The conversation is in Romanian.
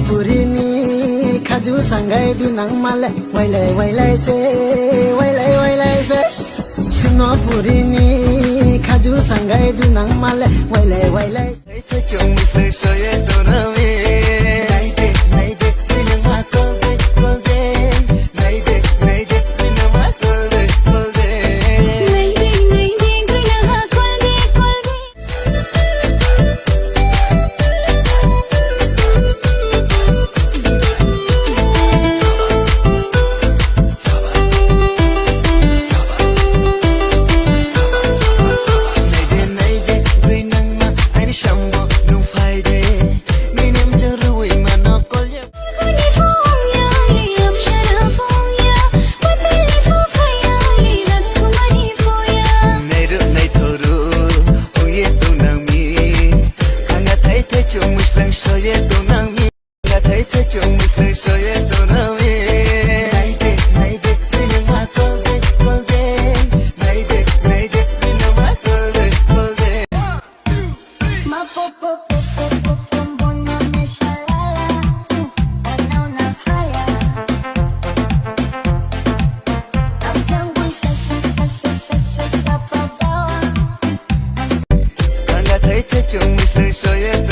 Purini khaju sangai du nang male wailai se Suno purini khaju sangai du nang male wailai se Chung se soye tonami naide nang ma kolde naide nang ma kolde soye tonami la thai the chung se soye tonami naide nang ma kolde naide nang ma kolde ma po bona me shalala ana una haya afyangu sa pa dawa kanga thai the chung se soye